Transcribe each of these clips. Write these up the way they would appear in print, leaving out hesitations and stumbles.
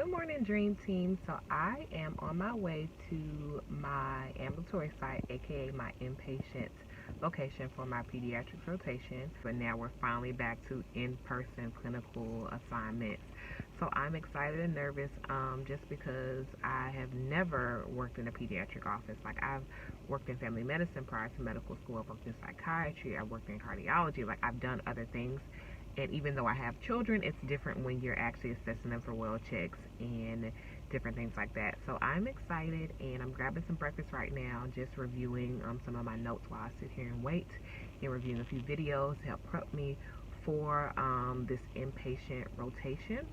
Good morning, Dream Team. So I am on my way to my ambulatory site, aka my inpatient location for my pediatrics rotation. But now we're finally back to in-person clinical assignments. So I'm excited and nervous just because I have never worked in a pediatric office. Like, I've worked in family medicine prior to medical school. I've worked in psychiatry. I've worked in cardiology. Like, I've done other things. And even though I have children, it's different when you're actually assessing them for well checks and different things like that. So I'm excited, and I'm grabbing some breakfast right now, just reviewing some of my notes while I sit here and wait, and reviewing a few videos to help prep me for this inpatient rotation.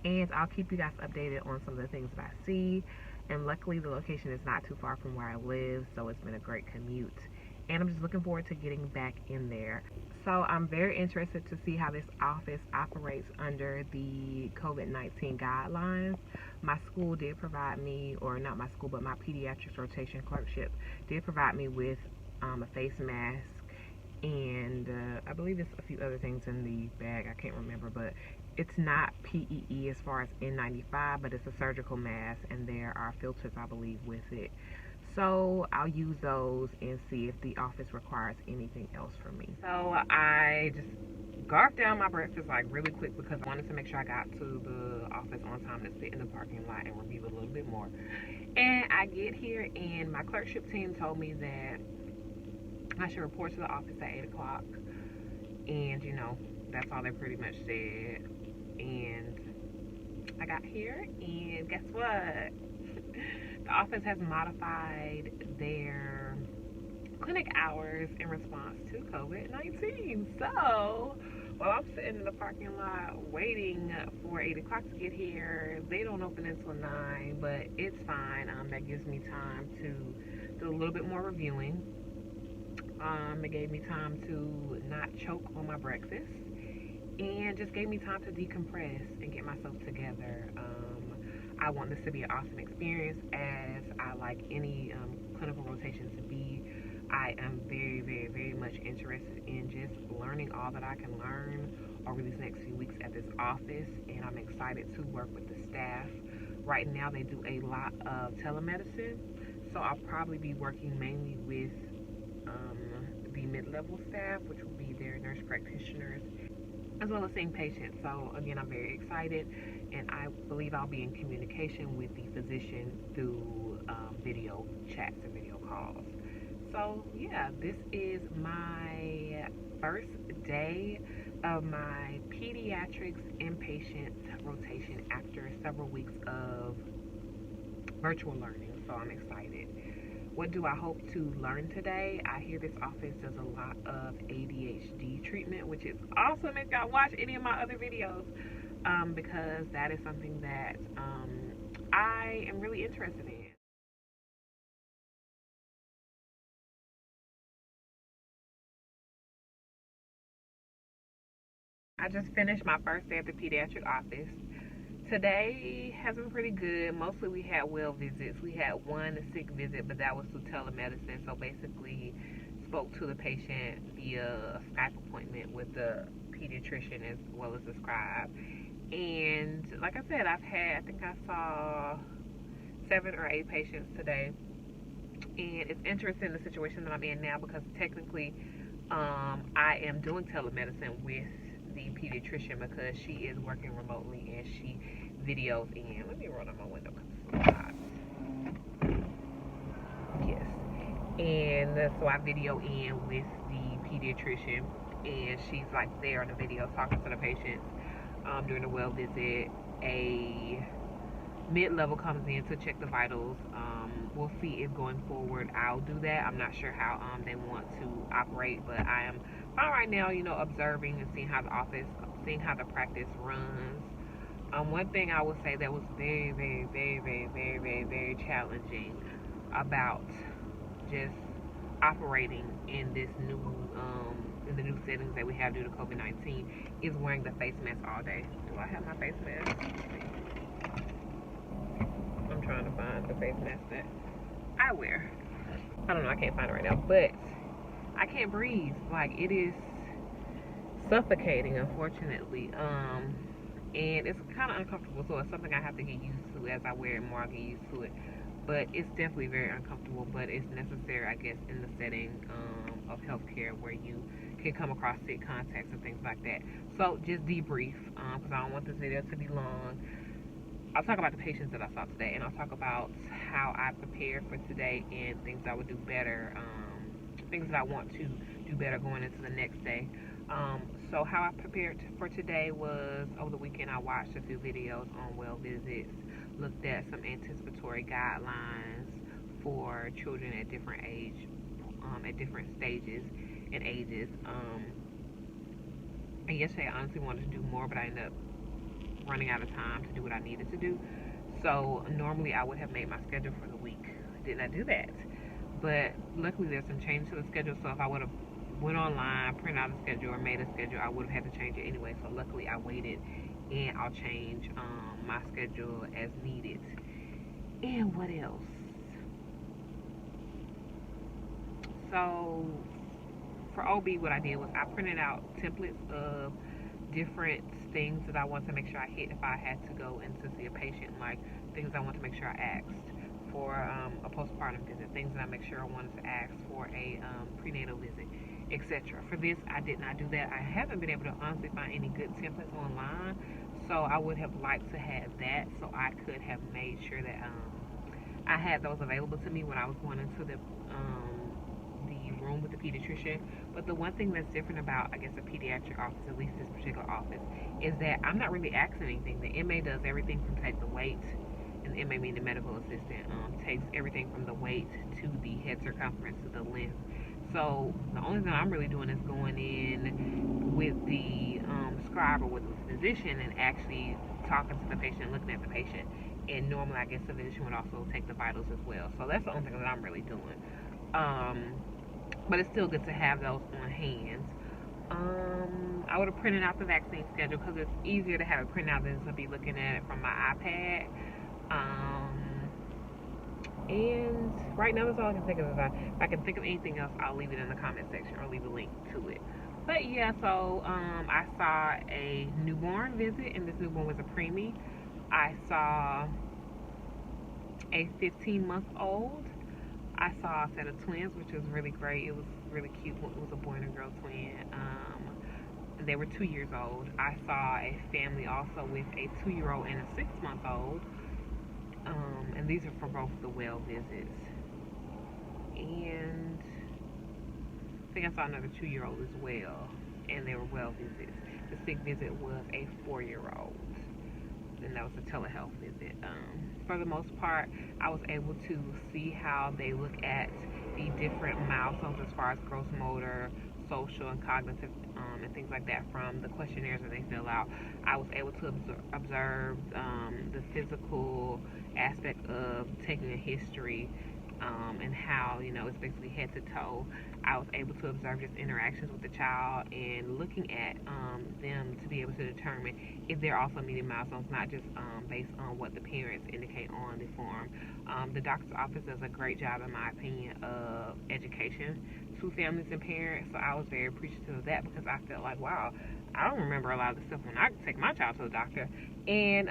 And I'll keep you guys updated on some of the things that I see. And luckily, the location is not too far from where I live, so it's been a great commute. And I'm just looking forward to getting back in there. So I'm very interested to see how this office operates under the COVID-19 guidelines. My school did provide me, or not my school, but my pediatrics rotation clerkship did provide me with a face mask, and I believe there's a few other things in the bag. I can't remember, but it's not PEE as far as N95, but it's a surgical mask, and there are filters, I believe, with it. So I'll use those and see if the office requires anything else from me. So I just scarfed down my breakfast like really quick because I wanted to make sure I got to the office on time to sit in the parking lot and review a little bit more. And I get here, and my clerkship team told me that I should report to the office at 8 o'clock. And, you know, that's all they pretty much said. And I got here, and guess what? The office has modified their clinic hours in response to COVID-19. So, while I'm sitting in the parking lot waiting for 8 o'clock to get here, they don't open until 9, but it's fine. That gives me time to do a little bit more reviewing. It gave me time to not choke on my breakfast, and just gave me time to decompress and get myself together. I want this to be an awesome experience, as I like any clinical rotation to be. I am very, very, very much interested in just learning all that I can learn over these next few weeks at this office, and I'm excited to work with the staff. Right now, they do a lot of telemedicine, so I'll probably be working mainly with the mid-level staff, which will be their nurse practitioners, as well as seeing patients. So again, I'm very excited, and I believe I'll be in communication with the physician through video chats and video calls. So yeah, this is my first day of my pediatrics inpatient rotation after several weeks of virtual learning, so I'm excited. What do I hope to learn today? I hear this office does a lot of ADHD treatment, which is awesome if y'all watch any of my other videos, because that is something that I am really interested in. I just finished my first day at the pediatric office. Today has been pretty good. Mostly we had well visits. We had one sick visit, but that was through telemedicine. So basically spoke to the patient via a Skype appointment with the pediatrician as well as the scribe. And like I said, I think I saw 7 or 8 patients today. And it's interesting the situation that I'm in now, because technically I am doing telemedicine with the pediatrician because she is working remotely and she videos in. Let me roll down my window because it's hot. Yes. And so I video in with the pediatrician, and she's like there on the video talking to the patients during the well visit. A mid-level comes in to check the vitals. We'll see if going forward I'll do that. I'm not sure how they want to operate, but I am fine right now, you know, observing and seeing how the practice runs. One thing I would say that was very, very, very, very, very, very, very challenging about just operating in this new in the new settings that we have due to COVID-19 is wearing the face mask all day. Do I have my face mask? I'm trying to find the face mask that I wear. I don't know, I can't find it right now, but I can't breathe. Like, it is suffocating, unfortunately. and it's kind of uncomfortable, so it's something I have to get used to. As I wear it more, I get used to it. But it's definitely very uncomfortable, but it's necessary, I guess, in the setting of healthcare where you can come across sick contacts and things like that. So just debrief, because I don't want this video to be long. I'll talk about the patients that I saw today, and I'll talk about how I prepared for today and things I would do better, things that I want to do better going into the next day. So how I prepared for today was, over the weekend I watched a few videos on well visits, looked at some anticipatory guidelines for children at different at different stages and ages. And yesterday I honestly wanted to do more, but I ended up running out of time to do what I needed to do. So normally I would have made my schedule for the week. I did not do that. But luckily there's some changes to the schedule, so if I would have went online, printed out a schedule, or made a schedule, I would have had to change it anyway. So luckily I waited, and I'll change my schedule as needed. And what else? So for OB, what I did was I printed out templates of different things that I want to make sure I hit if I had to go in to see a patient, like things I want to make sure I asked for a postpartum visit, things that I make sure I wanted to ask for a prenatal visit, etc. For this, I did not do that. I haven't been able to honestly find any good templates online, so I would have liked to have that so I could have made sure that I had those available to me when I was going into the room with the pediatrician. But the one thing that's different about, I guess, a pediatric office, at least this particular office, is that I'm not really asking anything. The MA does everything from take the weight, and the MA meaning the medical assistant, takes everything from the weight to the head circumference to the length. So the only thing I'm really doing is going in with the scribe or with the physician and actually talking to the patient, looking at the patient. And normally, I guess the physician would also take the vitals as well. So that's the only thing that I'm really doing. But it's still good to have those on hand. I would have printed out the vaccine schedule because it's easier to have it printed out than to be looking at it from my iPad. And right now that's all I can think of. If I can think of anything else, I'll leave it in the comment section or leave a link to it. But yeah, so I saw a newborn visit, and this newborn was a preemie. I saw a 15-month-old. I saw a set of twins, which was really great. It was really cute. It was a boy and a girl twin. They were 2 years old. I saw a family also with a 2-year-old and a 6-month-old. And these are for both the well visits. And I think I saw another 2-year-old as well, and they were well visits. The sick visit was a 4-year-old, and that was a telehealth visit. For the most part, I was able to see how they look at the different milestones as far as gross motor, social, and cognitive, and things like that from the questionnaires that they fill out. I was able to observe the physical aspect of taking a history, and how, it's basically head to toe. I was able to observe just interactions with the child and looking at them to be able to determine if they're also meeting milestones, not just based on what the parents indicate on the form. The doctor's office does a great job, in my opinion, of education to families and parents, so I was very appreciative of that because I felt like, wow, I don't remember a lot of the stuff when I take my child to the doctor. And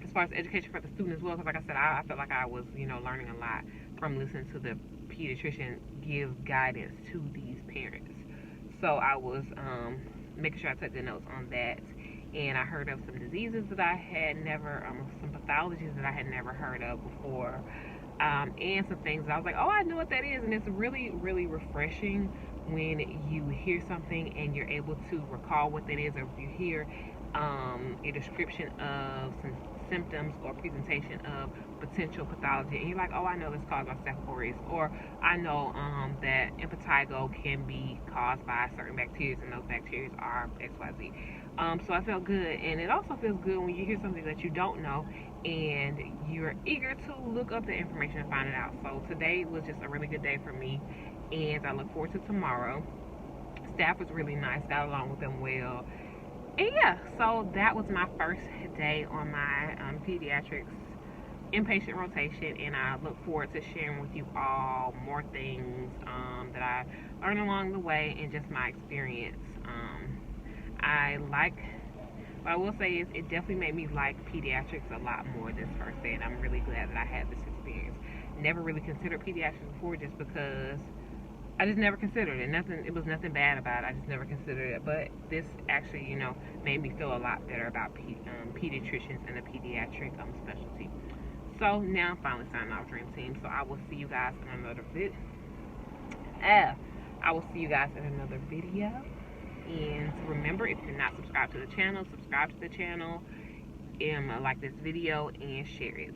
as far as education for the student as well, because like I said, I felt like I was, learning a lot from listening to the pediatrician give guidance to these parents. So I was making sure I took the notes on that. And I heard of some diseases that I had never, some pathologies that I had never heard of before. And some things that I was like, oh, I know what that is. And it's really, really refreshing when you hear something and you're able to recall what that is, or if you hear a description of some symptoms or presentation of potential pathology, and you're like, oh, I know this caused by Staph aureus, or I know that impetigo can be caused by certain bacteria, and those bacteria are XYZ. So I felt good, and it also feels good when you hear something that you don't know and you're eager to look up the information and find it out. So today was just a really good day for me, and I look forward to tomorrow. Staff was really nice, got along with them well. And yeah, so that was my first day on my pediatrics inpatient rotation, and I look forward to sharing with you all more things that I learned along the way and just my experience. What I will say is it definitely made me like pediatrics a lot more this first day, and I'm really glad that I had this experience. Never really considered pediatrics before just because I just never considered it. It was nothing bad about it. I just never considered it. But this actually, you know, made me feel a lot better about pediatricians and the pediatric specialty. So now I'm finally signing off, Dream Team. So I will see you guys in another video. And remember, if you're not subscribed to the channel, subscribe to the channel, and like this video and share it.